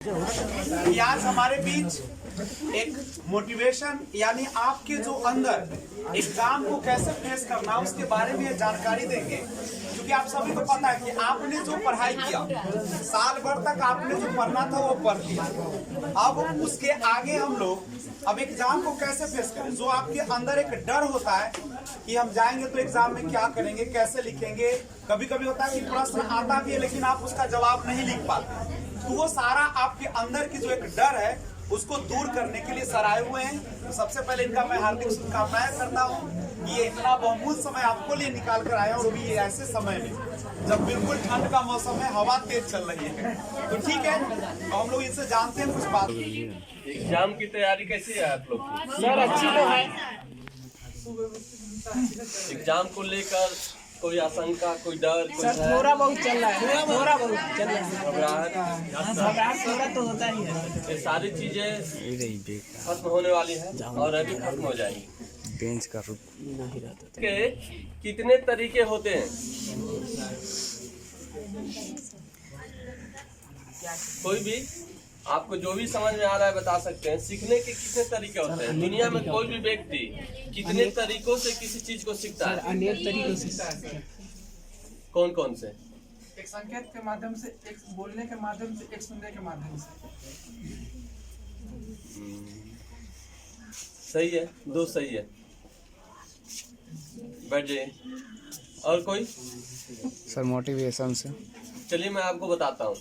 कि आज हमारे बीच एक मोटिवेशन यानी आपके जो अंदर एग्जाम को कैसे फेस करना उसके बारे में जानकारी देंगे। क्योंकि आप सभी को पता है कि आपने जो पढ़ाई किया साल भर तक आपने जो पढ़ना था वो पढ़ लिया। अब उसके आगे हम लोग अब एग्जाम को कैसे फेस करें। जो आपके अंदर एक डर होता है कि हम जाएंगे तो एग्जाम में क्या करेंगे, कैसे लिखेंगे। कभी कभी होता है कि प्रश्न आता भी है लेकिन आप उसका जवाब नहीं लिख पाते। तो वो सारा आपके अंदर की जो एक डर है उसको दूर करने के लिए सर आए हुए हैं। तो सबसे पहले इनका मैं हार्दिक शुभकामनाएं करता हूँ। ये इतना बहुमूल्य समय आपको लिए निकाल कर आए और भी ये ऐसे समय में जब बिल्कुल ठंड का मौसम है, हवा तेज चल रही है। तो ठीक है, तो हम लोग इनसे जानते हैं कुछ बात। एग्जाम की तैयारी कैसी है आप लोग की? सर अच्छी तो है। एग्जाम को लेकर कोई आशंका, कोई डर, कोई सर भय? थोड़ा बहुत चल रहा है, थोड़ा बहुत चल रहा है। घबराहट? घबराहट थोड़ा तो होता ही है। ये सारी चीजें खत्म होने वाली है और अभी खत्म हो जाएंगी। बेंच का रुक नहीं रहता के कितने तरीके होते हैं? कोई भी आपको जो भी समझ में आ रहा है बता सकते हैं। सीखने के कितने तरीके होते हैं? दुनिया में कोई भी व्यक्ति कितने तरीकों से किसी चीज को सीखता है? अनेक तरीकों से। कौन कौन से? एक संकेत के माध्यम से, एक बोलने के माध्यम से, एक सुनने के माध्यम से। सही है, दो सही है। बैठ जाइए। और कोई? सर मोटिवेशन से। चलिए मैं आपको बताता हूँ।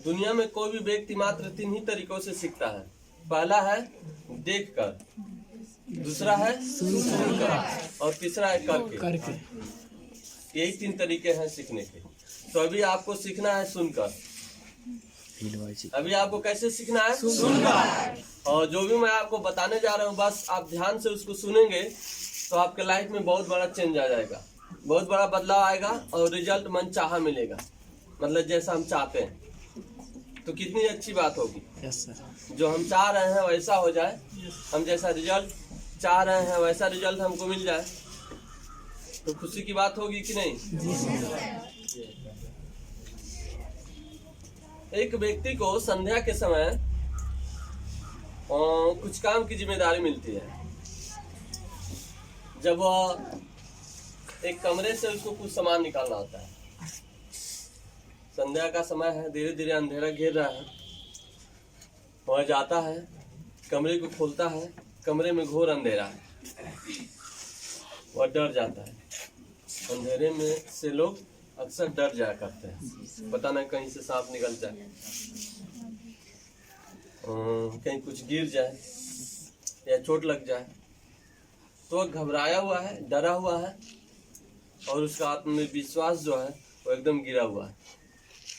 दुनिया में कोई भी व्यक्ति मात्र 3 ही तरीकों से सीखता है। पहला है देखकर, दूसरा है सुनकर और तीसरा है करके। यही 3 तरीके हैं सीखने के। तो अभी आपको सीखना है सुनकर। अभी आपको कैसे सीखना है? सुनकर। और जो भी मैं आपको बताने जा रहा हूँ बस आप ध्यान से उसको सुनेंगे तो आपके लाइफ में बहुत बड़ा चेंज आ जाएगा, बहुत बड़ा बदलाव आएगा और रिजल्ट मनचाहा मिलेगा, मतलब जैसा हम चाहते हैं। तो कितनी अच्छी बात होगी। Yes sir. जो हम चाह रहे हैं वैसा हो जाए, हम जैसा रिजल्ट चाह रहे हैं वैसा रिजल्ट हमको मिल जाए तो खुशी की बात होगी कि नहीं? एक व्यक्ति को संध्या के समय कुछ काम की जिम्मेदारी मिलती है। जब एक कमरे से उसको कुछ सामान निकालना होता है। संध्या का समय है, धीरे धीरे अंधेरा घेर रहा है। वह जाता है, कमरे को खोलता है, कमरे में घोर अंधेरा है। वह डर जाता है। अंधेरे में से लोग अक्सर डर जाया करते हैं, पता नहीं कहीं से सांप निकल जाए, कहीं कुछ गिर जाए या चोट लग जाए। तो वह घबराया हुआ है, डरा हुआ है और उसका आत्मविश्वास जो है वो एकदम गिरा हुआ है।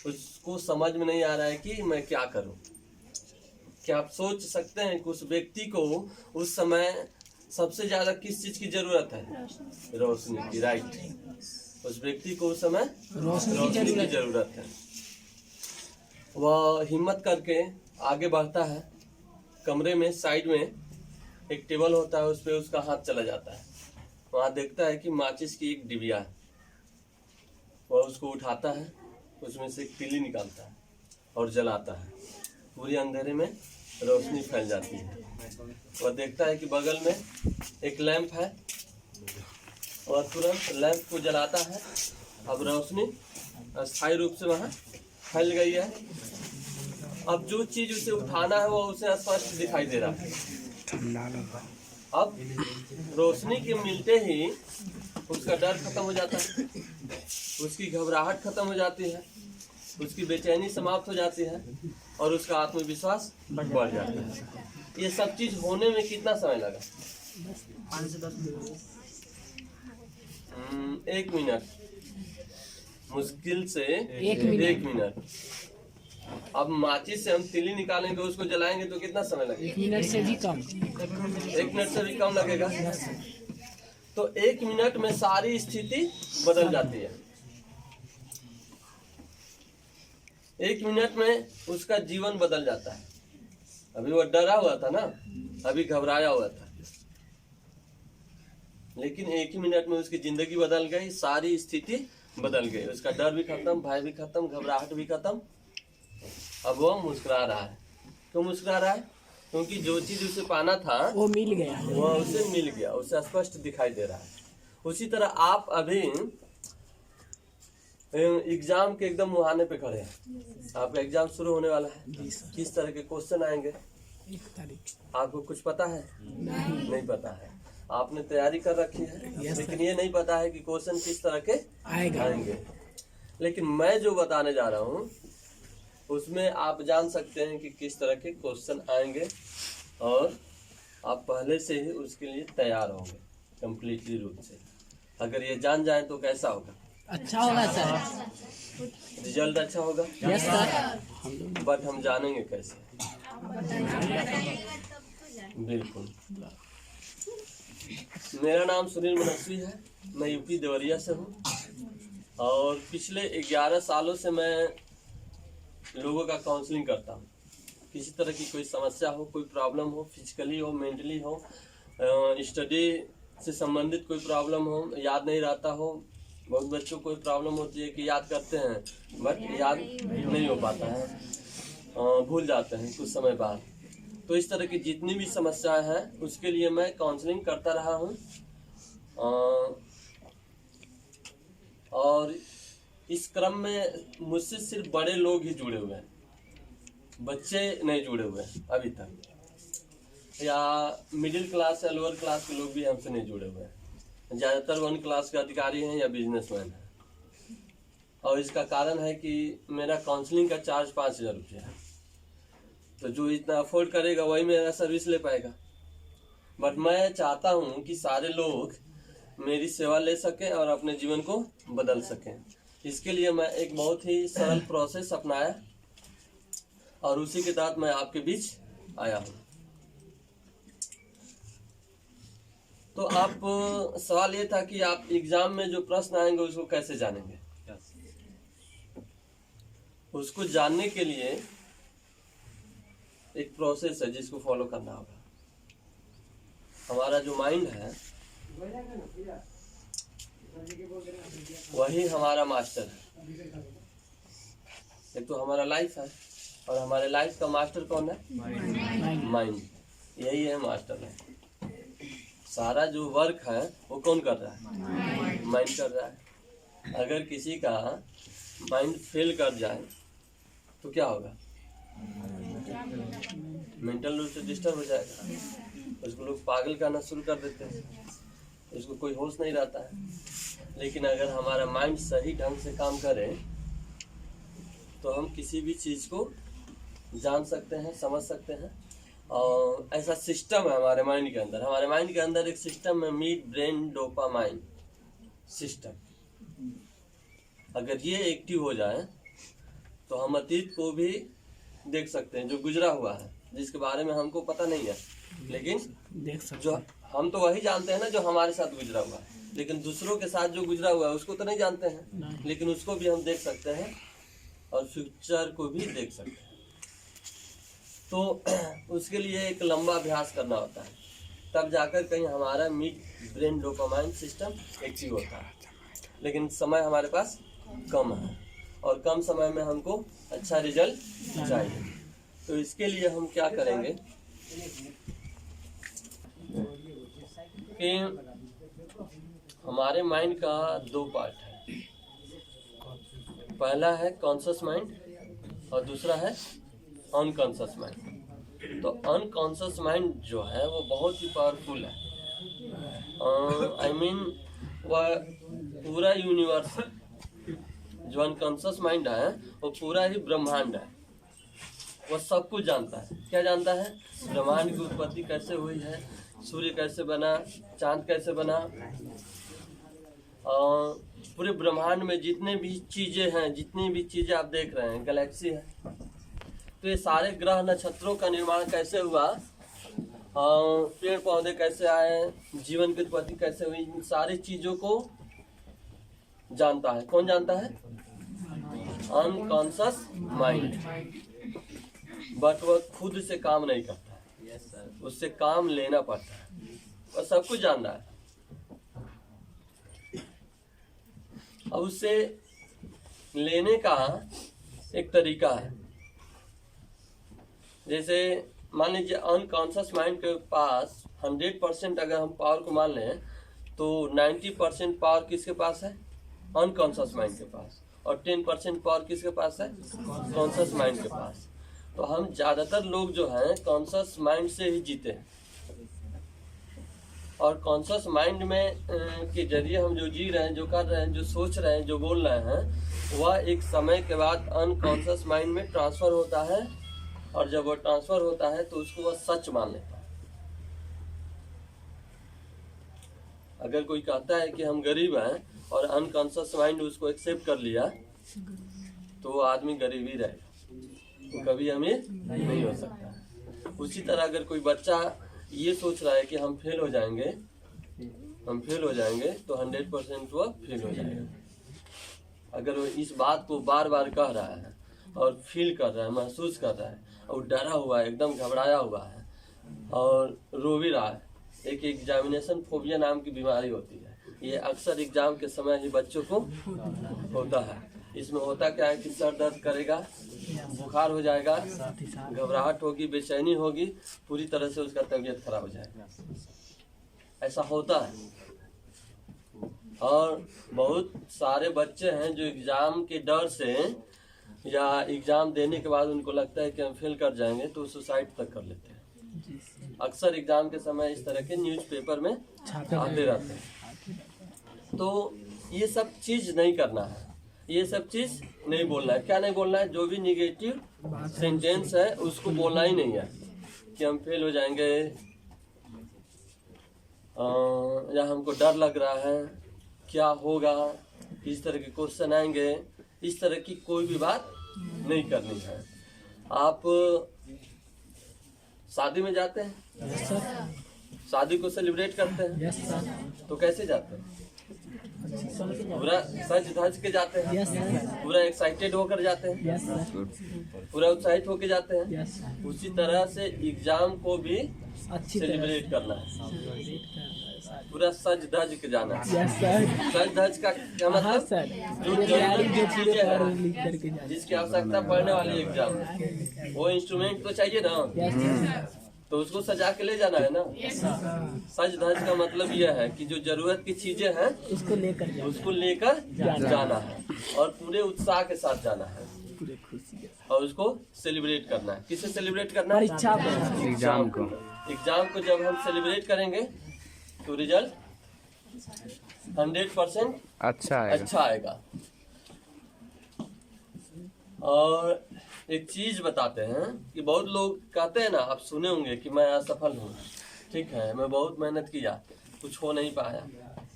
उसको समझ में नहीं आ रहा है कि मैं क्या करूं। क्या आप सोच सकते हैं कि उस व्यक्ति को उस समय सबसे ज्यादा किस चीज की जरूरत है? रोशनी की। राइट। उस व्यक्ति को उस समय रोशनी की जरूरत है। वह हिम्मत करके आगे बढ़ता है। कमरे में साइड में एक टेबल होता है, उस पर उसका हाथ चला जाता है। वहां देखता है कि माचिस की एक डिबिया है। वह उसको उठाता है, उसमें से एक तीली निकालता है और जलाता है। पूरी अंधेरे में रोशनी फैल जाती है। वह देखता है कि बगल में एक लैंप है और तुरंत लैंप को जलाता है। अब रोशनी अस्थायी रूप से वहाँ फैल गई है। अब जो चीज उसे उठाना है वो उसे स्पष्ट दिखाई दे रहा है। अब रोशनी के मिलते ही उसका डर खत्म हो जाता है, उसकी घबराहट खत्म हो जाती है, उसकी बेचैनी समाप्त हो जाती है और उसका आत्मविश्वास बढ़ जाता है। ये सब चीज होने में कितना समय लगा? 5 से 10 मिनट। 1 मिनट, मुश्किल से 1 मिनट। अब माचिस से हम तीली निकालेंगे, उसको जलाएंगे तो कितना समय लगेगा? 1 मिनट से भी कम। 1 मिनट से भी कम लगेगा। तो 1 मिनट में सारी स्थिति बदल जाती है। 1 मिनट में उसका जीवन बदल जाता है। अभी वो डरा हुआ था ना, अभी घबराया हुआ था, लेकिन 1 ही मिनट में उसकी जिंदगी बदल गई, सारी स्थिति बदल गई। उसका डर भी खत्म, भय भी खत्म, घबराहट भी खत्म अब वो मुस्कुरा रहा है। क्यों मुस्कुरा रहा है? क्योंकि जो चीज उसे पाना था वो मिल गया। वो उसे मिल गया, उसे स्पष्ट दिखाई दे रहा है। उसी तरह आप अभी एग्जाम के एकदम मुहाने पे खड़े हैं, आपका एग्जाम शुरू होने वाला है। जी सर। किस तरह के क्वेश्चन आएंगे 1 तारीख। आपको कुछ पता है? नहीं पता है। आपने तैयारी कर रखी है, Yes, लेकिन ये नहीं पता है कि क्वेश्चन किस तरह के आएगा। आएंगे। लेकिन मैं जो बताने जा रहा हूँ उसमें आप जान सकते हैं कि किस तरह के क्वेश्चन आएंगे, और आप पहले से ही उसके लिए तैयार होंगे कंप्लीटली रूप से। अगर ये जान जाए तो कैसा होगा? अच्छा होगा सर। रिजल्ट अच्छा होगा। Yes sir. बट हम जानेंगे कैसे? बिल्कुल। मेरा नाम सुनील मनस्वी है, मैं यूपी देवरिया से हूँ, और पिछले 11 सालों से मैं लोगों का काउंसलिंग करता हूँ। किसी तरह की कोई समस्या हो, कोई प्रॉब्लम हो, फिजिकली हो, मेंटली हो, स्टडी से संबंधित कोई प्रॉब्लम हो, याद नहीं रहता हो। बहुत बच्चों को प्रॉब्लम होती है कि याद करते हैं बट याद नहीं हो पाता है, भूल जाते हैं कुछ समय बाद। तो इस तरह की जितनी भी समस्याएं हैं उसके लिए मैं काउंसलिंग करता रहा हूँ, और इस क्रम में मुझसे सिर्फ बड़े लोग ही जुड़े हुए हैं, बच्चे नहीं जुड़े हुए हैं अभी तक, या मिडिल क्लास या लोअर क्लास के लोग भी हमसे नहीं जुड़े हुए हैं। ज़्यादातर 1 क्लास के अधिकारी हैं या बिजनेसमैन हैं, और इसका कारण है कि मेरा काउंसलिंग का चार्ज 5,000 रुपया है। तो जो इतना अफोर्ड करेगा वही मेरा सर्विस ले पाएगा। बट मैं चाहता हूँ कि सारे लोग मेरी सेवा ले सकें और अपने जीवन को बदल सकें। इसके लिए मैं एक बहुत ही सरल प्रोसेस अपनाया, और उसी के तहत मैं आपके बीच आया हूँ। तो आप सवाल ये था कि आप एग्जाम में जो प्रश्न आएंगे उसको कैसे जानेंगे? उसको जानने के लिए एक प्रोसेस है जिसको फॉलो करना होगा। हमारा जो माइंड है वही हमारा मास्टर है। एक तो हमारा लाइफ है, और हमारे लाइफ का मास्टर कौन है? माइंड। यही है मास्टर है। सारा जो वर्क है वो कौन कर रहा है? माइंड कर रहा है। अगर किसी का माइंड फेल कर जाए तो क्या होगा? मेंटल रूप से डिस्टर्ब हो जाएगा, उसको लोग पागल कहना शुरू कर देते हैं, उसको कोई होश नहीं रहता है। लेकिन अगर हमारा माइंड सही ढंग से काम करे तो हम किसी भी चीज़ को जान सकते हैं, समझ सकते हैं। और ऐसा सिस्टम है हमारे माइंड के अंदर। हमारे माइंड के अंदर एक सिस्टम है, मिड ब्रेन डोपामाइन सिस्टम। अगर ये एक्टिव हो जाए तो हम अतीत को भी देख सकते हैं, जो गुजरा हुआ है, जिसके बारे में हमको पता नहीं है, लेकिन देख सकते जो हम तो वही जानते हैं ना जो हमारे साथ गुजरा हुआ है, लेकिन दूसरों के साथ जो गुजरा हुआ है उसको तो नहीं जानते हैं, लेकिन उसको भी हम देख सकते हैं और फ्यूचर को भी देख सकते हैं। तो उसके लिए एक लंबा अभ्यास करना होता है, तब जाकर कहीं हमारा mid brain dopamine system active होता है। लेकिन समय हमारे पास कम है, और कम समय में हमको अच्छा रिजल्ट चाहिए। तो इसके लिए हम क्या करेंगे कि हमारे माइंड का 2 पार्ट है। पहला है कॉन्शियस माइंड और दूसरा है अनकॉन्शियस माइंड। तो अनकॉन्शियस माइंड जो है वो बहुत ही पावरफुल है। आई मीन वह पूरा यूनिवर्स है। जो अनकॉन्शियस माइंड है वो पूरा ही ब्रह्मांड है, वो सब कुछ जानता है। क्या जानता है? ब्रह्मांड की उत्पत्ति कैसे हुई है, सूर्य कैसे बना, चांद कैसे बना, पूरे ब्रह्मांड में जितने भी चीजें हैं, जितनी भी चीजें आप देख रहे हैं, गैलेक्सी है, तो ये सारे ग्रह नक्षत्रों का निर्माण कैसे हुआ, पेड़ पौधे कैसे आए, जीवन की उत्पत्ति कैसे हुई, इन सारी चीजों को जानता है। कौन जानता है? Unconscious mind. बट वह खुद से काम नहीं करता है, उससे काम लेना पड़ता है, और सब कुछ जानना है। अब उससे लेने का एक तरीका है, जैसे मान लीजिए अनकॉन्शियस माइंड के पास 100% अगर हम पावर को मान लें तो 90% पावर किसके पास है? अनकॉन्शियस माइंड के पास। और 10% पावर किसके पास है? कॉन्शियस माइंड के पास। तो हम ज़्यादातर लोग जो हैं कॉन्शियस माइंड से ही जीते हैं, और कॉन्शियस माइंड में के जरिए हम जो जी रहे हैं, जो कर रहे हैं, जो सोच रहे हैं, जो बोल रहे हैं, वह एक समय के बाद अनकॉन्शियस माइंड में ट्रांसफ़र होता है, और जब वो ट्रांसफ़र होता है तो उसको वह सच मान लेता है। अगर कोई कहता है कि हम गरीब हैं और अनकॉन्शियस माइंड उसको एक्सेप्ट कर लिया तो वो आदमी गरीब ही रहेगा, तो कभी अमीर नहीं हो सकता। उसी तरह अगर कोई बच्चा ये सोच रहा है कि हम फेल हो जाएंगे तो 100% वह फेल हो जाएगा। अगर वो इस बात को बार बार कह रहा है और फील कर रहा है, महसूस कर रहा है, और डरा हुआ है, एकदम घबराया हुआ है और रो भी रहा है, एक एग्जामिनेशन फोबिया नाम की बीमारी होती है। ये अक्सर एग्जाम के समय ही बच्चों को होता है। इसमें होता क्या है कि सर दर्द करेगा, बुखार हो जाएगा, घबराहट होगी, बेचैनी होगी, पूरी तरह से उसका तबीयत खराब हो जाएगा। ऐसा होता है। और बहुत सारे बच्चे हैं जो एग्जाम के डर से या एग्जाम देने के बाद उनको लगता है कि हम फेल कर जाएंगे तो सुसाइड तक कर लेते हैं। अक्सर एग्जाम के समय इस तरह के न्यूज़पेपर में आते रहते हैं। तो ये सब चीज़ नहीं करना है, ये सब चीज़ नहीं बोलना है। क्या नहीं बोलना है? जो भी निगेटिव सेंटेंस है उसको बोलना ही नहीं है कि हम फेल हो जाएंगे या हमको डर लग रहा है, क्या होगा, इस तरह के क्वेश्चन आएंगे, इस तरह की कोई भी बात नहीं करनी है। आप शादी में जाते हैं, यस सर, शादी को सेलिब्रेट करते हैं, यस सर, तो कैसे जाते हैं? पूरा सज धज के जाते हैं, यस सर, पूरा एक्साइटेड होकर जाते हैं, यस सर, पूरा उत्साहित होकर जाते हैं। यस सर, उसी तरह से एग्जाम को भी अच्छी तरह सेलिब्रेट करना है, सेलिब्रेट करना है। पूरा सज धज के जाना है। यस सर, सज धज का क्या हाँ मतलब? सर, जो तैयारी जरूरी जो चीजें पूरे हैं, लिख करके जाना। जिसकी आवश्यकता पड़ने वाली एग्जाम, वो इंस्ट्रूमेंट तो चाहिए ना, यस सर, तो उसको सजा के ले जाना है ना। सज धज का मतलब यह है कि जो जरूरत की चीजें हैं उसको लेकर जाना, उसको लेकर जाना है और पूरे उत्साह के साथ जाना है पूरे खुशी के साथ। और उसको सेलिब्रेट करना है। किसे सेलिब्रेट करना है? परीक्षा को, एग्जाम को। एग्जाम को जब हम सेलिब्रेट करेंगे तो रिजल्ट 100% अच्छा है। अच्छा आएगा। और एक चीज बताते हैं कि बहुत लोग कहते हैं ना, आप सुने होंगे कि मैं असफल हूँ, ठीक है, मैं बहुत मेहनत किया, कुछ हो नहीं पाया।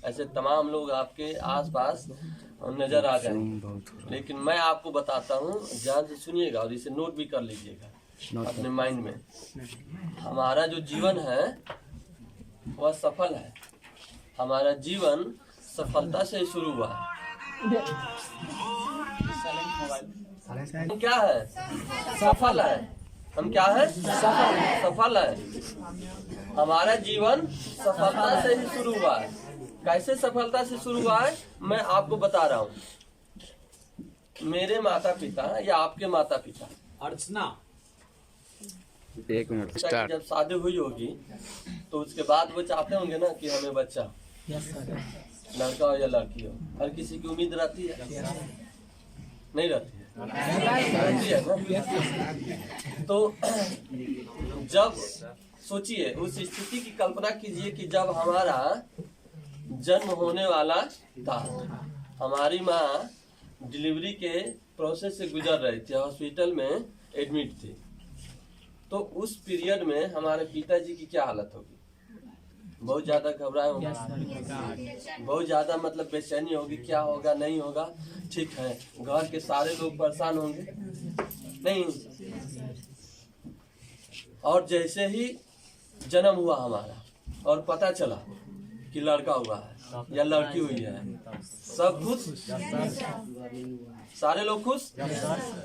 ऐसे तमाम लोग आपके आसपास नजर आ जाएंगे। लेकिन मैं आपको बताता हूँ, ध्यान से सुनिएगा और इसे नोट भी कर लीजिएगा अपने माइंड में। हमारा जो जीवन है वह सफल है। हमारा जीवन सफलता से शुरू हुआ है। हम क्या है? सफल है। हम क्या है? सफल है। हमारा जीवन सफलता से ही शुरू हुआ है। कैसे सफलता से शुरू हुआ है मैं आपको बता रहा हूँ। मेरे माता पिता या आपके माता पिता, अर्चना, 1 मिनट स्टार्ट। जब शादी हुई होगी तो उसके बाद वो चाहते होंगे ना कि हमें बच्चा, यस सर, लड़का हो या लड़की हो। हर किसी की उम्मीद रहती है, नहीं रहती है? रहती है ना। तो जब सोचिए, उस स्थिति की कल्पना कीजिए कि जब हमारा जन्म होने वाला था, हमारी माँ डिलीवरी के प्रोसेस से गुजर रही थी, हॉस्पिटल में एडमिट थी। तो उस पीरियड में हमारे पिताजी की क्या हालत होगी? बहुत ज्यादा घबराए होंगे, बहुत ज्यादा मतलब बेचैनी होगी, क्या होगा नहीं होगा, ठीक है। घर के सारे लोग परेशान होंगे नहीं। और जैसे ही जन्म हुआ हमारा और पता चला कि लड़का हुआ है या लड़की हुई है, सब खुश, सारे लोग खुश।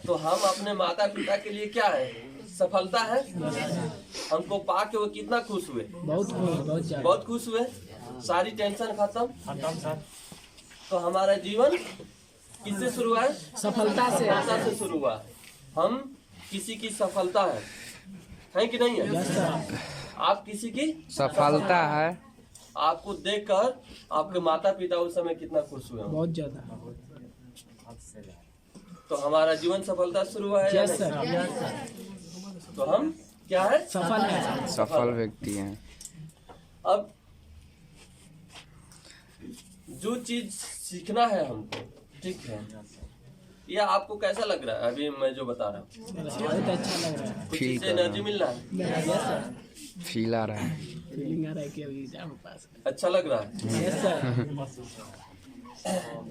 तो हम अपने माता पिता के लिए क्या है? सफलता है। हमको पा के वो कितना खुश हुए? बहुत खुश हुए। सारी टेंशन खत्म। तो हमारा जीवन किससे शुरू है? सफलता से शुरू हुआ। हम किसी की सफलता है। है कि नहीं है? Yes sir. आप किसी की सफलता है। आपको देखकर आपके माता पिता उस समय कितना खुश हुए होंगे। बहुत ज्यादा। तो हमारा जीवन सफलता शुरू हुआ है या यस नहीं? सर। तो हम क्या है? सफल है। सफल व्यक्ति हैं। अब जो चीज सीखना है हमको, ठीक है, ये आपको कैसा लग रहा है? अभी मैं जो बता रहा हूँ बहुत अच्छा लग रहा है। कुछ ठीक चीज़ है। एनर्जी मिल रहा है, यस सर। फील आ रहा है। फीलिंग आ रहा है कि अभी एग्जाम पास। अच्छा लग रहा है। Yes sir.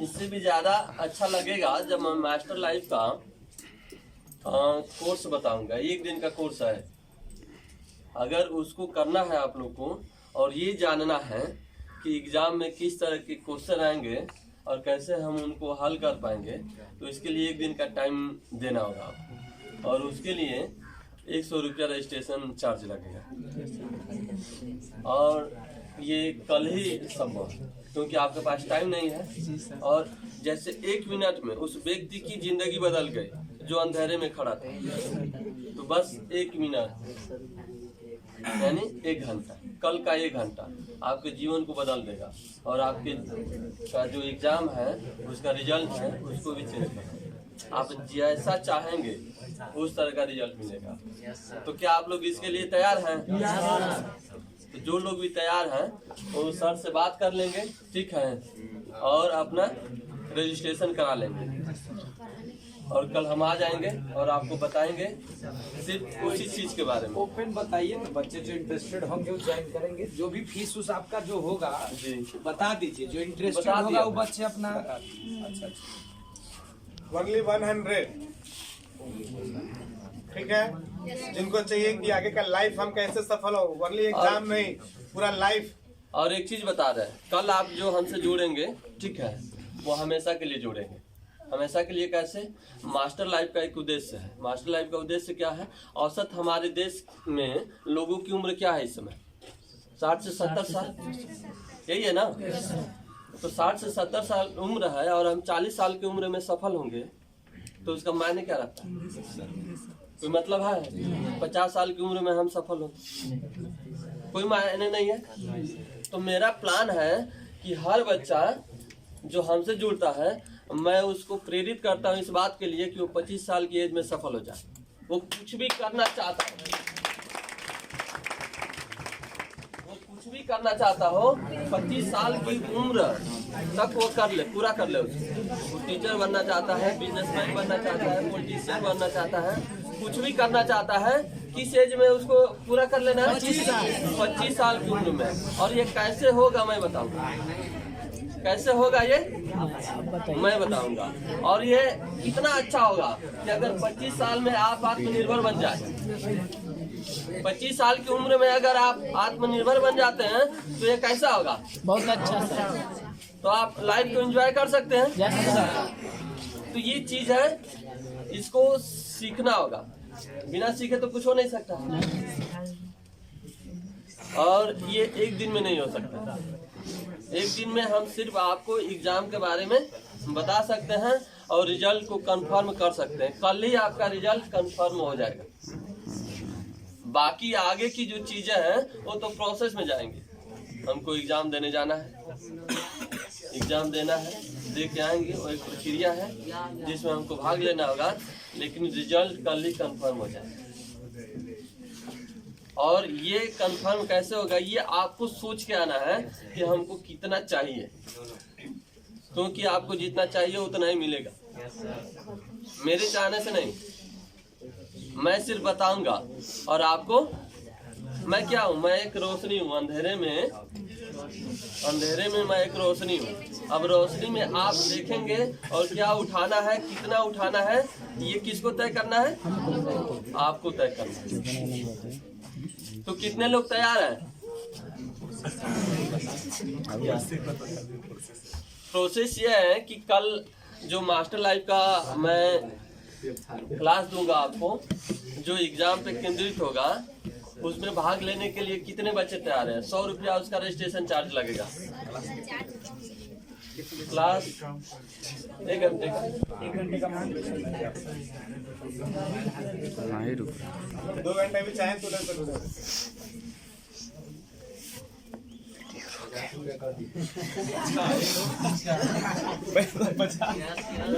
इससे भी ज्यादा अच्छा लगेगा जब मैं मास्टर लाइफ का कोर्स बताऊंगा। 1 दिन का कोर्स है, अगर उसको करना है आप लोग को और ये जानना है कि एग्जाम में किस तरह के क्वेश्चन आएंगे और कैसे हम उनको हल कर पाएंगे, तो इसके लिए 1 दिन का टाइम देना होगा आपको, और उसके लिए 100 रुपया रजिस्ट्रेशन चार्ज लगेगा। और ये कल ही संभव है क्योंकि आपके पास टाइम नहीं है। और जैसे 1 मिनट में उस व्यक्ति की जिंदगी बदल गई जो अंधेरे में खड़ा था, तो बस 1 मिनट यानी 1 घंटा, कल का 1 घंटा आपके जीवन को बदल देगा। और आपके का जो एग्जाम है उसका रिजल्ट है उसको भी चेंज करेगा। आप जैसा चाहेंगे उस तरह का रिजल्ट मिलेगा। तो क्या आप लोग इसके लिए तैयार हैं? तो जो लोग भी तैयार हैं वो सर से बात कर लेंगे, ठीक है, और अपना रजिस्ट्रेशन करा लेंगे। और कल हम आ जाएंगे और आपको बताएंगे सिर्फ उसी चीज के बारे में। ओपन बताइए तो बच्चे जो इंटरेस्टेड होंगे वो ज्वाइन करेंगे। जो भी फीस उस आपका जो होगा जी बता दीजिए। जो इंटरेस्टेड बता होगा दिया वो मैं। बच्चे अपना अच्छा ओनली 100, ठीक है। जिनको चाहिए कि आगे का लाइफ हम कैसे सफल हो, ओनली एग्जाम नहीं, पूरा लाइफ। और एक चीज बता रहे हैं, कल आप जो हमसे जुड़ेंगे, ठीक है, वो हमेशा के लिए जुड़ेंगे। हमेशा के लिए कैसे? मास्टर लाइफ का एक उद्देश्य है। मास्टर लाइफ का उद्देश्य क्या है? औसत हमारे देश में लोगों की उम्र क्या है इस समय? 60 से 70 साल, यही है ना? तो 60 से 70 साल उम्र है और हम 40 साल की उम्र में सफल होंगे, तो उसका मायने क्या रहता है? कोई मतलब है? 50 साल की उम्र में हम सफल हो, कोई मायने नहीं है। तो मेरा प्लान है कि हर बच्चा जो हमसे जुड़ता है, मैं उसको प्रेरित करता हूँ इस बात के लिए कि वो 25 साल की एज में सफल हो जाए। वो कुछ भी करना चाहता है, वो कुछ भी करना चाहता हो, 25 साल की उम्र तक वो कर ले, पूरा कर ले। उसको वो टीचर बनना चाहता है, बिजनेसमैन बनना चाहता है, पॉलिटिशियन बनना चाहता है, कुछ भी करना चाहता है, किस एज में उसको पूरा कर लेना है? 25 साल की उम्र में। और ये कैसे होगा मैं बताऊंगा, कैसे होगा ये मैं बताऊंगा। और ये कितना अच्छा होगा कि अगर 25 साल में आप आत्मनिर्भर बन जाए। 25 साल की उम्र में अगर आप आत्मनिर्भर बन जाते हैं तो ये कैसा होगा? बहुत अच्छा सर। तो आप लाइफ को एंजॉय कर सकते हैं। Yes sir. तो ये चीज है, इसको सीखना होगा। बिना सीखे तो कुछ हो नहीं सकता, और ये 1 दिन में नहीं हो सकता। 1 दिन में हम सिर्फ आपको एग्जाम के बारे में बता सकते हैं और रिजल्ट को कंफर्म कर सकते हैं। कल ही आपका रिजल्ट कंफर्म हो जाएगा। बाकी आगे की जो चीजें हैं वो तो प्रोसेस में जाएंगे। हमको एग्जाम देने जाना है, एग्जाम देना है, दे के आएंगे, वो एक प्रक्रिया है जिसमें हमको भाग लेना होगा, लेकिन रिजल्ट कल ही कंफर्म हो जाएगा। और ये कंफर्म कैसे होगा? ये आपको सोच के आना है कि हमको कितना चाहिए, क्योंकि आपको जितना चाहिए उतना ही मिलेगा, मेरे चाहने से नहीं। मैं सिर्फ बताऊंगा और आपको, मैं क्या हूँ? मैं एक रोशनी हूँ अंधेरे में, अंधेरे में मैं एक रोशनी हूँ। अब रोशनी में आप देखेंगे और क्या उठाना है, कितना उठाना है, ये किसको तय करना है? आपको तय करना है। तो कितने लोग तैयार हैं? प्रोसेस ये है कि कल जो मास्टर लाइफ का मैं क्लास दूंगा आपको, जो एग्जाम पे केंद्रित होगा, उसमें भाग लेने के लिए कितने बच्चे तैयार हैं? 100 रुपया उसका रजिस्ट्रेशन चार्ज लगेगा। क्लास 1 घंटे का 1 घंटे का मोटिवेशन है। नहीं रुक 2 घंटे भी चाहें तो 10 मिनट।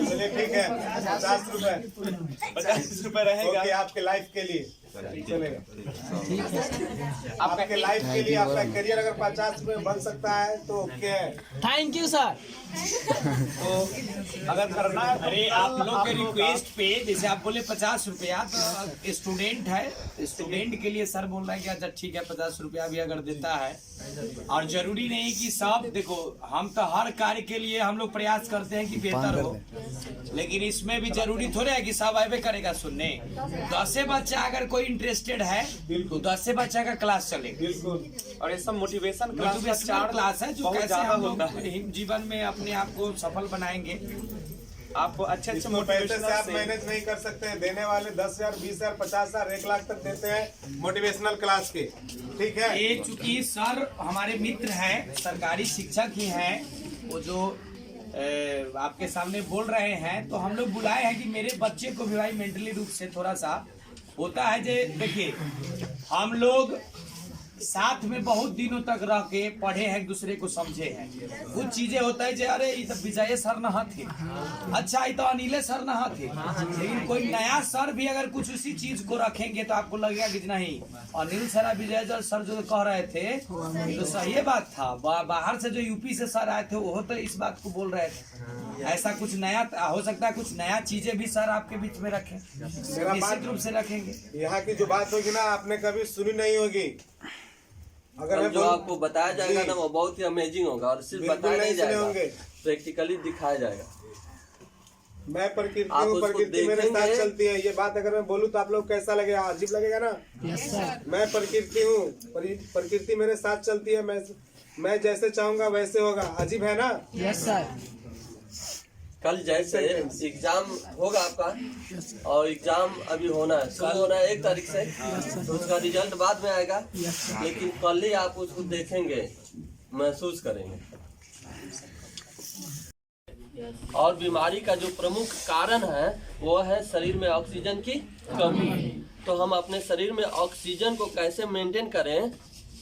चलिए ठीक है, 50 रुपए रहेगा आपके लाइफ के लिए, चलेगा आपके लाइफ के लिए। आपका करियर अगर 50 रुपए बन सकता है तो ओके है। Thank you sir. तो अगर करना है अरे आप लोग के रिक्वेस्ट पे जैसे आप बोले 50 रुपया, तो स्टूडेंट है, स्टूडेंट के लिए सर बोल रहे हैं कि अच्छा ठीक है 50 रुपया भी अगर देता है, और जरूरी नहीं कि सब, देखो हम तो हर कार्य के लिए हम लोग प्रयास करते हैं कि बेहतर हो, लेकिन इसमें भी जरूरी थोड़े है कि सब आवे करेगा सुनने। 10 बच्चा अगर कोई इंटरेस्टेड है तो 10 बच्चा का क्लास चलेगा। बिल्कुल, और ये सब मोटिवेशन क्लास है जो बहुत कैसे ज्यादा हम होता लोग जीवन में अपने आप को सफल बनाएंगे। आप अच्छे पैसे मोटिवेशन से आप मैनेज नहीं कर सकते हैं। देने वाले 10,000, 20,000, 50,000, 1 लाख तक देते हैं मोटिवेशनल क्लास के, ठीक है। ये चूंकि सर हमारे मित्र हैं, सरकारी शिक्षक ही हैं, वो जो आपके सामने बोल रहे हैं, तो हम लोग बुलाए हैं कि मेरे बच्चे को भी भाई मेंटली रूप से थोड़ा सा होता है। जे देखिए हम लोग साथ में बहुत दिनों तक रह के पढ़े हैं, एक दूसरे को समझे हैं। कुछ चीजें होता है जे अरे ये तो विजय सर नहा थे, अच्छा ये तो अनिले सर नहा थे, लेकिन कोई नया सर भी अगर कुछ उसी चीज को रखेंगे तो आपको लगेगा कि नहीं अनिल सर विजय सर जो कह रहे थे तो सही बात था। बाहर से जो यूपी से सर आए थे वो तो इस बात को बोल रहे थे। ऐसा कुछ नया हो सकता है, कुछ नया चीजें भी सर आपके बीच में रखें, निश्चित रूप से रखेंगे। यहाँ की जो बात होगी ना आपने कभी सुनी नहीं होगी। अगर मैं जो आपको बताया जाएगा ना वो बहुत ही अमेजिंग होगा, और सिर्फ बिल्कुल बताया नहीं नहीं सुने जाएगा, होंगे। प्रैक्टिकली दिखाया जाएगा। मैं प्रकृति आप हूँ, उसको प्रकृति मेरे साथ देखेंगे। चलती है। ये बात अगर मैं बोलूँ तो आप लोग कैसा लगेगा? अजीब लगेगा ना। मैं प्रकृति हूँ, प्रकृति मेरे साथ चलती है। मैं जैसे चाहूंगा वैसे होगा। अजीब है ना? Yes sir. कल जैसे एग्जाम होगा आपका, और एग्जाम अभी होना है, शुरू होना है 1 तारीख से, तो उसका रिजल्ट बाद में आएगा, लेकिन कल ही आप उसको देखेंगे, महसूस करेंगे। और बीमारी का जो प्रमुख कारण है वो है शरीर में ऑक्सीजन की कमी। तो हम अपने शरीर में ऑक्सीजन को कैसे मेंटेन करें,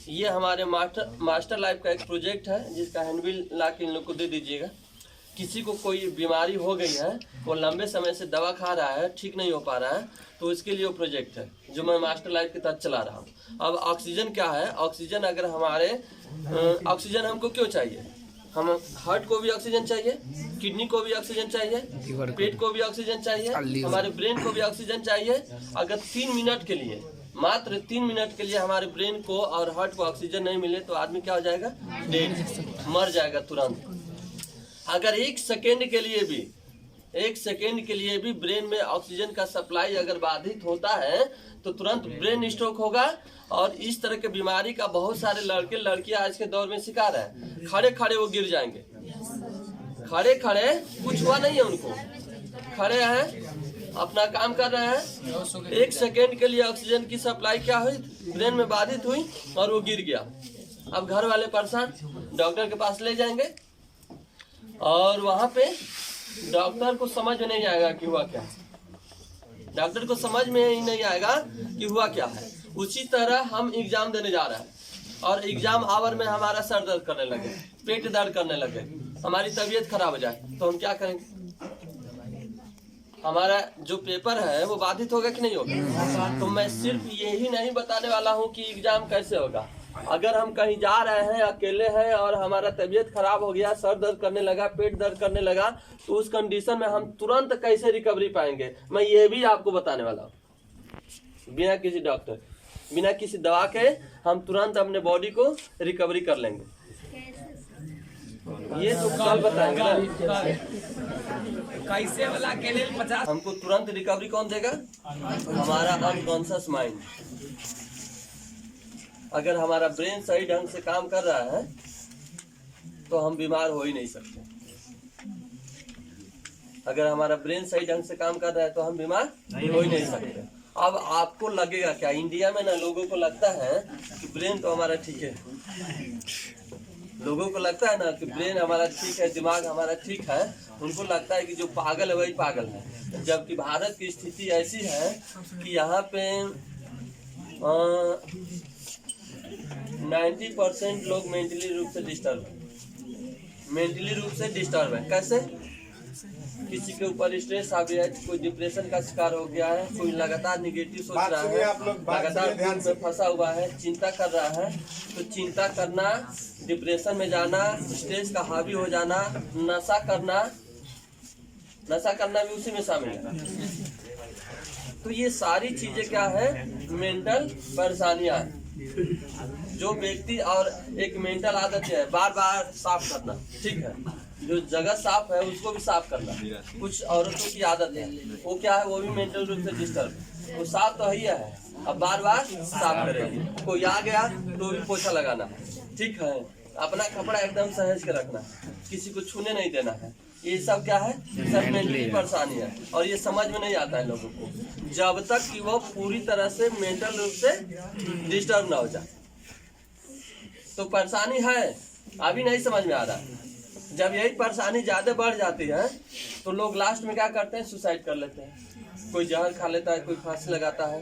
ये हमारे मास्टर लाइफ का एक प्रोजेक्ट है, जिसका हैंडबिल ला के इन लोग को दे दीजिएगा। किसी को कोई बीमारी हो गई है, वो लंबे समय से दवा खा रहा है, ठीक नहीं हो पा रहा है, तो इसके लिए वो प्रोजेक्ट है जो मैं मास्टर लाइफ के तहत चला रहा हूँ। अब ऑक्सीजन क्या है? ऑक्सीजन अगर हमारे ऑक्सीजन हमको क्यों चाहिए? हम हार्ट को भी ऑक्सीजन चाहिए, किडनी को भी ऑक्सीजन चाहिए, पेट को भी ऑक्सीजन चाहिए, हमारे ब्रेन को भी ऑक्सीजन चाहिए। अगर 3 मिनट के लिए, मात्र 3 मिनट के लिए हमारे ब्रेन को और हार्ट को ऑक्सीजन नहीं मिले तो आदमी क्या हो जाएगा? डेड, मर जाएगा तुरंत। अगर 1 सेकेंड के लिए भी ब्रेन में ऑक्सीजन का सप्लाई अगर बाधित होता है तो तुरंत ब्रेन स्ट्रोक होगा। और इस तरह के बीमारी का बहुत सारे लड़के लड़कियां आज के दौर में शिकार है। खड़े खड़े वो गिर जाएंगे, खड़े खड़े, कुछ हुआ नहीं है उनको, खड़े हैं अपना काम कर रहे हैं, 1 सेकेंड के लिए ऑक्सीजन की सप्लाई क्या हुई? ब्रेन में बाधित हुई और वो गिर गया। अब घर वाले परेशान, डॉक्टर के पास ले जाएंगे, और वहां पे डॉक्टर को समझ में नहीं आएगा कि हुआ क्या है, डॉक्टर को समझ में ही नहीं आएगा कि हुआ क्या है। उसी तरह हम एग्जाम देने जा रहे हैं, और एग्जाम आवर में हमारा सर दर्द करने लगे, पेट दर्द करने लगे, हमारी तबीयत खराब हो जाए, तो हम क्या करेंगे? हमारा जो पेपर है वो बाधित होगा कि नहीं होगा? तो मैं सिर्फ यही नहीं बताने वाला हूँ कि एग्जाम कैसे होगा। अगर हम कहीं जा रहे हैं, अकेले हैं, और हमारा तबीयत खराब हो गया, सर दर्द करने लगा, पेट दर्द करने लगा, तो उस कंडीशन में हम तुरंत कैसे रिकवरी पाएंगे, मैं ये भी आपको बताने वाला हूँ। बिना किसी डॉक्टर, बिना किसी दवा के हम तुरंत अपने बॉडी को रिकवरी कर लेंगे। ये तो कल बताएंगे ना कैसे वाला के लिए 50। हमको तुरंत रिकवरी कौन देगा? हमारा अनकॉन्शियस माइंड। अगर हमारा ब्रेन सही ढंग से काम कर रहा है तो हम बीमार हो ही नहीं सकते। अगर हमारा ब्रेन सही ढंग से काम कर रहा है तो हम बीमार हो ही नहीं सकते। अब आपको लगेगा क्या? इंडिया में ना लोगों को लगता है कि ब्रेन तो हमारा ठीक है, लोगों को लगता है ना कि ब्रेन हमारा ठीक है, दिमाग हमारा ठीक है, उनको लगता है कि जो पागल है वही पागल है। जबकि भारत की स्थिति ऐसी है कि यहाँ पे 90% लोग मेंटली रूप से डिस्टर्ब है। कैसे? किसी के ऊपर स्ट्रेस आ गया है, कोई डिप्रेशन का शिकार हो गया है, कोई लगातार निगेटिव सोच बात रहा सुनिए है, आप लोग, बात लगातार सुनिए ध्यान दुख में फंसा हुआ है, चिंता कर रहा है। तो चिंता करना, डिप्रेशन में जाना, स्ट्रेस का हावी हो जाना, नशा करना भी उसी में शामिल है। तो ये सारी चीजें क्या है? मेंटल परेशानियां हैं। जो व्यक्ति और एक मेंटल आदत है बार बार साफ करना, ठीक है, जो जगह साफ है उसको भी साफ करना। कुछ औरतों की आदत है, वो क्या है, वो भी मेंटल रूप से डिस्टर्ब, वो साफ तो ही है, अब बार बार साफ करेगी। कोई आ गया तो भी पोछा लगाना, ठीक है, अपना कपड़ा एकदम सहेज के रखना, किसी को छूने नहीं देना है। ये सब क्या है? सब मेंटली परेशानी है, और ये समझ में नहीं आता है लोगों को जब तक कि वो पूरी तरह से मेंटल रूप से डिस्टर्ब ना हो जाए। तो परेशानी है, अभी नहीं समझ में आ रहा है। जब यही परेशानी ज्यादा बढ़ जाती है तो लोग लास्ट में क्या करते हैं? सुसाइड कर लेते हैं। कोई जहर खा लेता है, कोई फांसी लगाता है,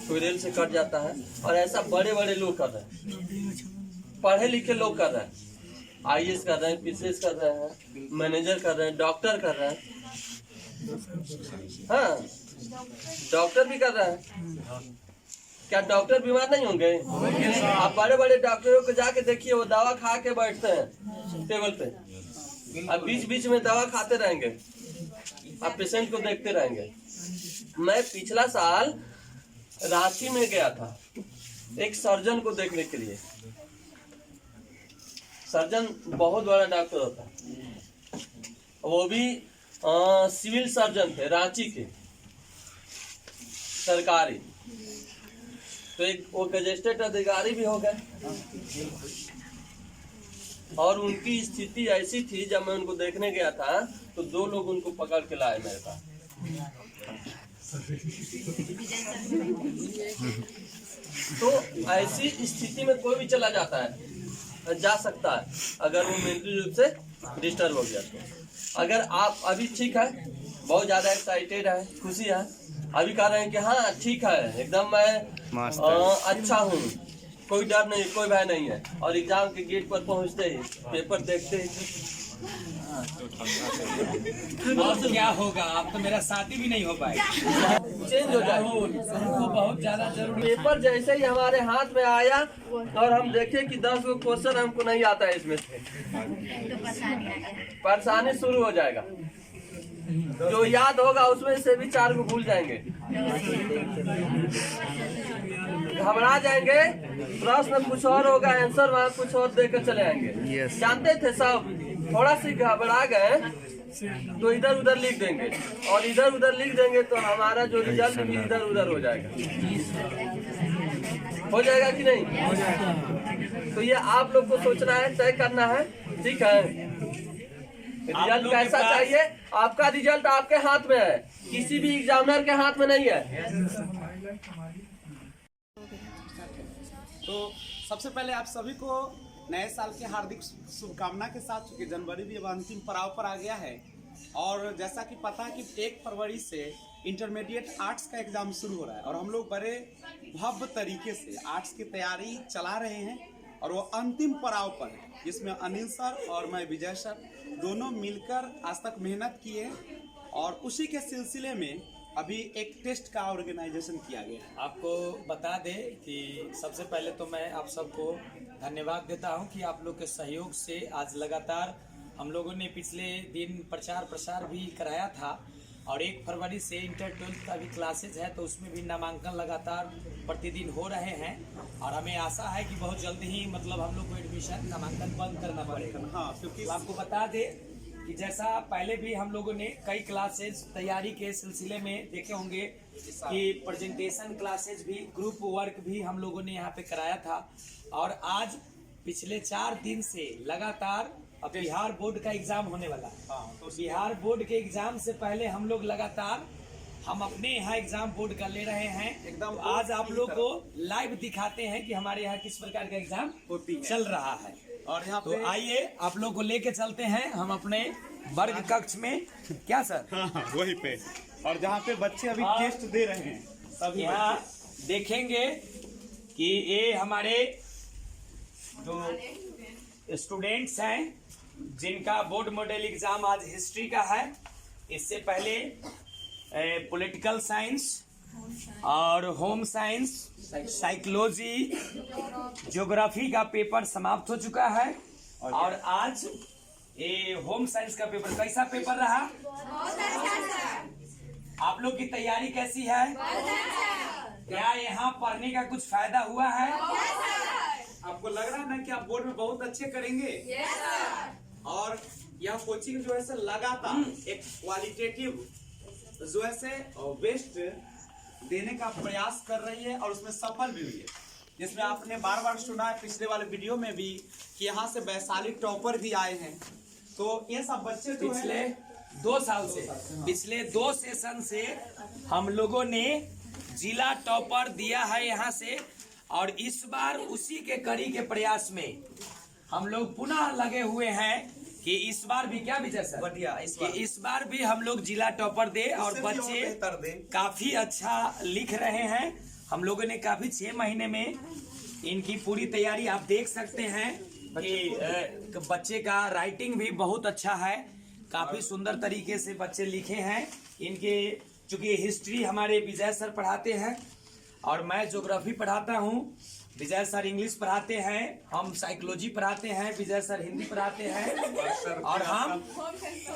कोई रेल से कट जाता है। और ऐसा बड़े बड़े लोग कर रहे हैं, पढ़े लिखे लोग कर रहे हैं, IAS कर रहे हैं, PCS कर रहे हैं, मैनेजर कर रहे हैं, डॉक्टर कर रहे हैं। हाँ, डॉक्टर भी कर रहे हैं। क्या डॉक्टर बीमार नहीं होंगे? आप बड़े बड़े डॉक्टरों को जाके देखिए, वो दवा खा के बैठते हैं टेबल पे, अब बीच बीच में दवा खाते रहेंगे, आप पेशेंट को देखते रहेंगे। मैं पिछला साल रांची में गया था एक सर्जन को देखने के लिए। सर्जन बहुत बड़ा डॉक्टर होता है, वो भी सिविल सर्जन थे रांची के, सरकारी। तो एक वो गजेस्टेड अधिकारी भी हो गए। और उनकी स्थिति ऐसी थी, जब मैं उनको देखने गया था तो 2 लोग उनको पकड़ के लाए मेरे पास। तो ऐसी स्थिति में कोई भी चला जाता है, जा सकता है, अगर वो मेंटली रूप से डिस्टर्ब हो गया तो। अगर आप अभी ठीक है, बहुत ज्यादा एक्साइटेड है, खुशी है, अभी कह रहे हैं कि हाँ ठीक है, एकदम मैं अच्छा हूँ, कोई डर नहीं, कोई भय नहीं है, और एग्जाम के गेट पर पहुँचते ही, पेपर देखते ही और क्या होगा? अब तो मेरा शादी भी नहीं हो पाएगा, चेंज हो जाए। उनको बहुत ज्यादा जरूरी। पेपर जैसे ही हमारे हाथ में आया और हम देखे कि 10 गो क्वेश्चन हमको नहीं आता है इसमें से, परेशानी शुरू हो जाएगा। जो याद होगा उसमें से भी 4 को भूल जाएंगे, घबरा जाएंगे, प्रश्न कुछ और होगा, आंसर वहाँ कुछ और देकर चले आएंगे। जानते थे सब, थोड़ा सी घबरा गए तो इधर उधर लिख देंगे, और इधर उधर लिख देंगे तो हमारा जो रिजल्ट भी इधर उधर हो जाएगा। हो जाएगा कि नहीं? तो ये आप लोग को सोचना है, तय करना है, ठीक है। रिजल्ट कैसा चाहिए? आपका रिजल्ट आपके हाथ में है, किसी भी एग्जामिनर के हाथ में नहीं है। तो सबसे पहले आप सभी को नए साल के हार्दिक शुभकामना के साथ, चूंकि जनवरी भी अब अंतिम पड़ाव पर आ गया है, और जैसा कि पता है कि 1 फरवरी से इंटरमीडिएट आर्ट्स का एग्जाम शुरू हो रहा है, और हम लोग बड़े भव्य तरीके से आर्ट्स की तैयारी चला रहे हैं, और वो अंतिम पड़ाव पर है, जिसमें अनिल सर और मैं विजय सर दोनों मिलकर आज तक मेहनत किए, और उसी के सिलसिले में अभी एक टेस्ट का ऑर्गेनाइजेशन किया गया है। आपको बता दें कि सबसे पहले तो मैं आप सबको धन्यवाद देता हूं कि आप लोग के सहयोग से आज लगातार हम लोगों ने पिछले दिन प्रचार प्रसार भी कराया था, और 1 फरवरी से इंटर 12th का भी क्लासेज है, तो उसमें भी नामांकन लगातार प्रतिदिन हो रहे हैं, और हमें आशा है कि बहुत जल्द ही मतलब हम लोग को एडमिशन नामांकन बंद करना पड़ेगा। हाँ, क्योंकि तो आपको बता दें कि जैसा पहले भी हम लोगों ने कई क्लासेज तैयारी के सिलसिले में देखे होंगे कि प्रेजेंटेशन क्लासेज भी, ग्रुप वर्क भी हम लोगों ने यहाँ पे कराया था, और आज पिछले 4 दिन से लगातार अब बिहार बोर्ड का एग्जाम होने वाला है। तो बिहार बोर्ड के एग्जाम से पहले हम लोग लगातार हम अपने यहाँ एग्जाम बोर्ड का ले रहे हैं एकदम। आज आप लोग को लाइव दिखाते हैं कि हमारे यहाँ किस प्रकार का एग्जाम चल रहा है। और यहाँ तो पे आइए आप लोग को लेके चलते हैं हम अपने वर्ग कक्ष में। क्या सर? हाँ वहीं पे, और जहाँ पे बच्चे अभी हाँ। टेस्ट दे रहे हैं सभी यहाँ बच्चे। देखेंगे कि ये हमारे जो स्टूडेंट्स हैं जिनका बोर्ड मॉडल एग्जाम आज हिस्ट्री का है। इससे पहले पॉलिटिकल साइंस और होम साइंस, साइकोलॉजी, ज्योग्राफी का पेपर समाप्त हो चुका है। और आज ये होम साइंस का पेपर, कैसा पेपर रहा? आप लोग की तैयारी कैसी है? क्या यहाँ पढ़ने का कुछ फायदा हुआ है? आपको लग रहा है ना कि आप बोर्ड में बहुत अच्छे करेंगे? और यह कोचिंग जो है से लगातार एक क्वालिटेटिव जो है से बेस्ट देने का प्रयास कर रही है और उसमें सफल भी हुई है। जिसमें आपने बार बार सुना है पिछले वाले वीडियो में भी कि यहाँ से वैशाली टॉपर भी आए हैं। तो ये सब बच्चे जो पिछले 2 साल से, पिछले 2 सेशन से हम लोगों ने जिला टॉपर दिया है यहाँ से। और इस बार उसी के कड़ी के प्रयास में हम लोग पुनः लगे हुए हैं कि इस बार भी, क्या विजय सर, बढ़िया इस बार भी हम लोग जिला टॉपर दे। और इससे भी और बच्चे बेहतर दे। काफी अच्छा लिख रहे हैं। हम लोगों ने काफी 6 महीने में इनकी पूरी तैयारी आप देख सकते हैं कि बच्चे का राइटिंग भी बहुत अच्छा है। काफी सुंदर तरीके से बच्चे लिखे हैं। इनके चूंकि हिस्ट्री हमारे विजय सर पढ़ाते हैं और मैं ज्योग्राफी पढ़ाता हूँ, विजय सर इंग्लिश पढ़ाते हैं, हम साइकोलॉजी पढ़ाते हैं, विजय सर हिंदी पढ़ाते हैं और हम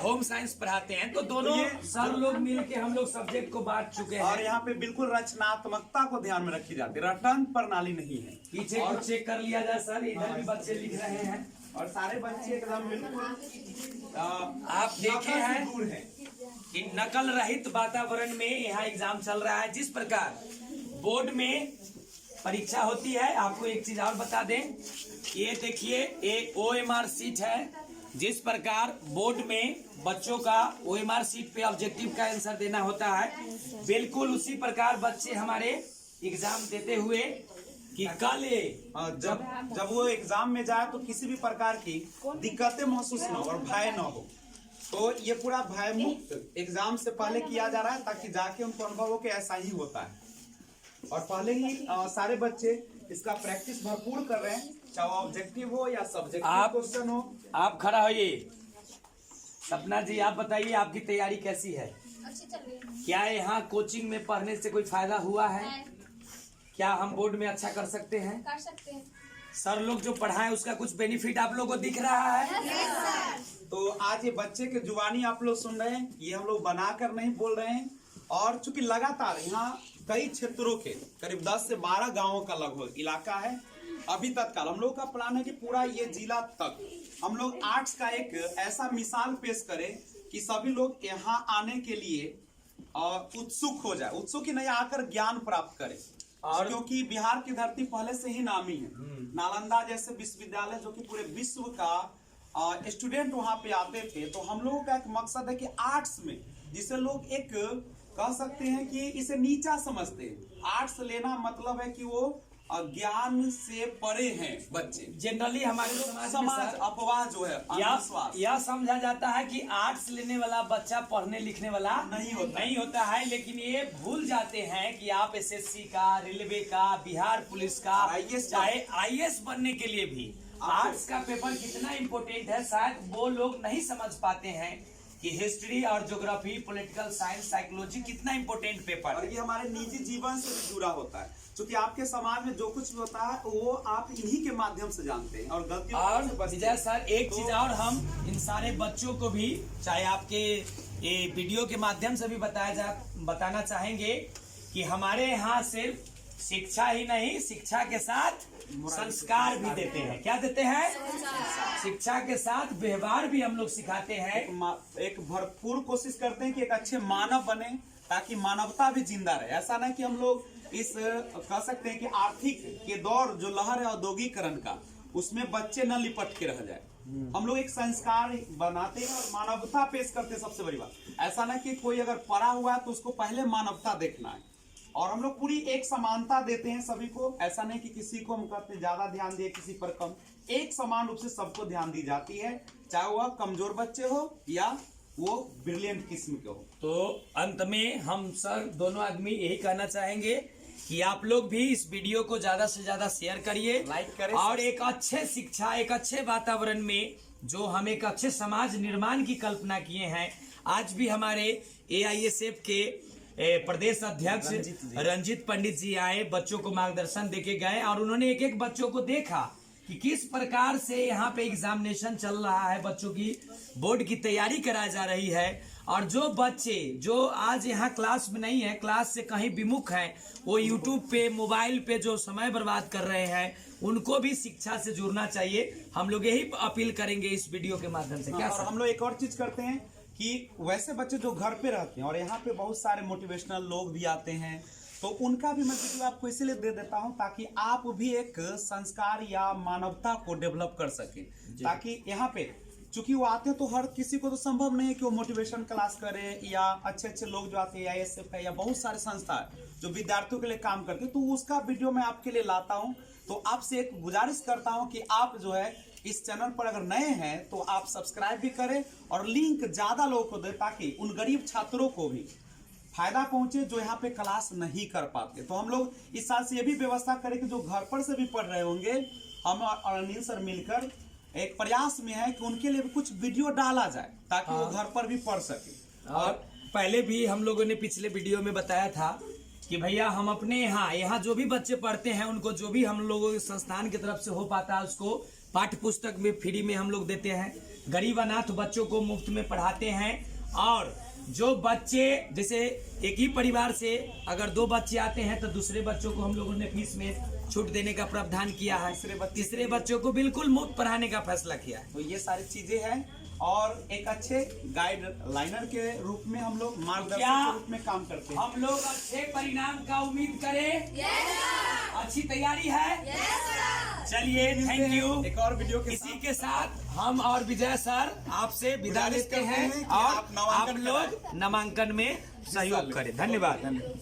होम साइंस पढ़ाते हैं। तो दोनों सर लोग मिलके हम लोग सब्जेक्ट को बांट चुके हैं। और यहाँ पे बिल्कुल रचनात्मकता को ध्यान में रखी जाती है, रटन प्रणाली नहीं है। पीछे कुछ चेक कर लिया जाए सर, इधर भी बच्चे लिख रहे हैं और सारे बच्चे एकदम बिल्कुल आप देखे हैं दूर है। कि नकल रहित वातावरण में यहाँ एग्जाम चल रहा है। जिस प्रकार बोर्ड में परीक्षा होती है, आपको एक चीज और बता दें, ये देखिए ये OMR सीट है। जिस प्रकार बोर्ड में बच्चों का OMR सीट पे ऑब्जेक्टिव का आंसर देना होता है, बिल्कुल उसी प्रकार बच्चे हमारे एग्जाम देते हुए कि कल जब वो एग्जाम में जाए तो किसी भी प्रकार की दिक्कतें महसूस न हो और भय न हो। तो ये पूरा भय मुक्त एग्जाम से पहले किया जा रहा है ताकि जाके उनको अनुभव हो कि ऐसा ही होता है। और पहले ही सारे बच्चे इसका प्रैक्टिस भरपूर कर रहे हैं, चाहे ऑब्जेक्टिव हो या सब्जेक्टिव क्वेश्चन हो। आप खड़ा होइए। सपना जी आप बताइए आपकी तैयारी कैसी है? अच्छी चल रही है। क्या यहाँ कोचिंग में पढ़ने से कोई फायदा हुआ है? क्या हम बोर्ड में अच्छा कर सकते हैं? कर सकते हैं। सर लोग जो पढ़ाएं उसका कुछ बेनिफिट आप लोगों को दिख रहा है? तो आज ये बच्चे के जुबानी आप लोग सुन रहे हैं, ये हम लोग बनाकर नहीं बोल रहे हैं। और चूंकि लगातार यहाँ कई क्षेत्रों के करीब 10 से 12 गांवों का लगभग इलाका है। अभी तत्काल हम लोग का प्लान है कि पूरा ये जिला तक हम लोग आर्ट्स का एक ऐसा मिसाल पेश करें कि सभी लोग यहाँ आने के लिए उत्सुक हो जाए, उत्सुक ही नहीं आकर ज्ञान प्राप्त करें। और क्योंकि बिहार की धरती पहले से ही नामी है, नालंदा जैसे विश्वविद्यालय जो कि पूरे विश्व का स्टूडेंट वहां पे आते थे। तो हम लोगों का एक मकसद है कि आर्ट्स में, जिसे लोग एक कह सकते हैं कि इसे नीचा समझते हैं, आर्ट्स लेना मतलब है कि वो ज्ञान से परे हैं बच्चे। जनरली हमारे समाज अपवाह जो है अंधविश्वास, यह समझा जाता है कि आर्ट्स लेने वाला बच्चा पढ़ने लिखने वाला नहीं होता है। लेकिन ये भूल जाते हैं कि आप SSC का, रेलवे का, बिहार पुलिस का, चाहे IAS बनने के लिए भी आर्ट्स का पेपर कितना इम्पोर्टेंट है, शायद वो लोग नहीं समझ पाते हैं कि हिस्ट्री और ज्योग्राफी, पॉलिटिकल साइंस, साइकोलॉजी कितना इम्पोर्टेंट पेपर और है। ये हमारे निजी जीवन से भी जुड़ा होता है, क्योंकि आपके समाज में जो कुछ भी होता है वो आप इन्हीं के माध्यम से जानते हैं और गलतियों और से बचते विजय हैं। सर एक चीज और हम इन सारे बच्चों को भी, चाहे आपके ये वीडियो के माध्यम से भी बताना चाहेंगे कि हमारे यहाँ सिर्फ शिक्षा ही नहीं, शिक्षा के साथ संस्कार भी देते हैं। क्या देते हैं? शिक्षा के साथ व्यवहार भी हम लोग सिखाते हैं। एक भरपूर कोशिश करते हैं कि एक अच्छे मानव बने ताकि मानवता भी जिंदा रहे। ऐसा नहीं कि हम लोग इस कह सकते हैं कि आर्थिक के दौर जो लहर है औद्योगिकरण का, उसमें बच्चे न लिपट के रह जाए। हम लोग एक संस्कार बनाते हैं और मानवता पेश करते हैं। सबसे बड़ी बात ऐसा ना कि कोई अगर पढ़ा हुआ है तो उसको पहले मानवता देखना है और हम लोग पूरी एक समानता देते हैं सभी को। ऐसा नहीं कि किसी को हम कहते ज्यादा ध्यान दिए, किसी पर कम। एक समान रूप से सबको ध्यान दी जाती है, चाहे वह कमजोर बच्चे हो या वो ब्रिलियंट किस्म के हो। तो अंत में हम सर दोनों आदमी यही कहना चाहेंगे कि आप लोग भी इस वीडियो को ज्यादा से ज्यादा शेयर करिए, लाइक करें, और एक अच्छे शिक्षा, एक अच्छे वातावरण में जो हम एक अच्छे समाज निर्माण की कल्पना किए हैं। आज भी हमारे AISF के प्रदेश अध्यक्ष रंजीत पंडित जी आए, बच्चों को मार्गदर्शन देके गए और उन्होंने एक एक बच्चों को देखा कि किस प्रकार से यहाँ पे एग्जामिनेशन चल रहा है, बच्चों की बोर्ड की तैयारी कराई जा रही है। और जो बच्चे जो आज यहाँ क्लास में नहीं है, क्लास से कहीं विमुख हैं, वो यूट्यूब पे, मोबाइल पे जो समय बर्बाद कर रहे हैं, उनको भी शिक्षा से जुड़ना चाहिए। हम लोग यही अपील करेंगे इस वीडियो के माध्यम से। क्या और हम लोग एक और चीज करते हैं कि वैसे बच्चे जो घर पे रहते हैं और यहाँ पे बहुत सारे मोटिवेशनल लोग भी आते हैं, तो उनका भी मैं वीडियो आपको इसीलिए दे देता हूँ ताकि आप भी एक संस्कार या मानवता को डेवलप कर सके। ताकि यहाँ पे चूंकि वो आते हैं तो हर किसी को तो संभव नहीं है कि वो मोटिवेशन क्लास करे, या अच्छे अच्छे लोग जो आते हैं AISF है या बहुत सारे संस्था है जो विद्यार्थियों के लिए काम करते हैं, तो उसका वीडियो मैं आपके लिए लाता हूँ। तो आपसे एक गुजारिश करता हूँ कि आप जो है इस चैनल पर अगर नए हैं तो आप सब्सक्राइब भी करें और लिंक ज्यादा लोगों को दें ताकि उन गरीब छात्रों को भी फायदा पहुंचे जो यहाँ पे क्लास नहीं कर पाते। तो हम लोग इस साल से ये भी व्यवस्था करें कि जो घर पर से भी पढ़ रहे होंगे, हम और अनिल सर मिलकर एक प्रयास में है कि उनके लिए भी कुछ वीडियो डाला जाए ताकि वो घर पर भी पढ़ सके। और पहले भी हम लोगों ने पिछले वीडियो में बताया था कि भैया हम अपने यहाँ जो भी बच्चे पढ़ते हैं उनको जो भी हम लोगों के संस्थान की तरफ से हो पाता है उसको पाठ्य पुस्तक में फ्री में हम लोग देते हैं। गरीब अनाथ बच्चों को मुफ्त में पढ़ाते हैं। और जो बच्चे जैसे एक ही परिवार से अगर 2 बच्चे आते हैं तो दूसरे बच्चों को हम लोगों ने फीस में छूट देने का प्रावधान किया है। तीसरे बच्चों को बिल्कुल मुफ्त पढ़ाने का फैसला किया है। तो ये सारी चीजें हैं और एक अच्छे गाइड लाइनर के रूप में हम लोग मार्गदर्शक के रूप में काम करते हैं। हम लोग अच्छे परिणाम का उम्मीद करें। अच्छी तैयारी है। चलिए, थैंक यू। एक और वीडियो के इसी के साथ हम और विजय सर आपसे विदा लेते हैं कि और आप नामांकन आप लोग नामांकन में सहयोग करें। धन्यवाद।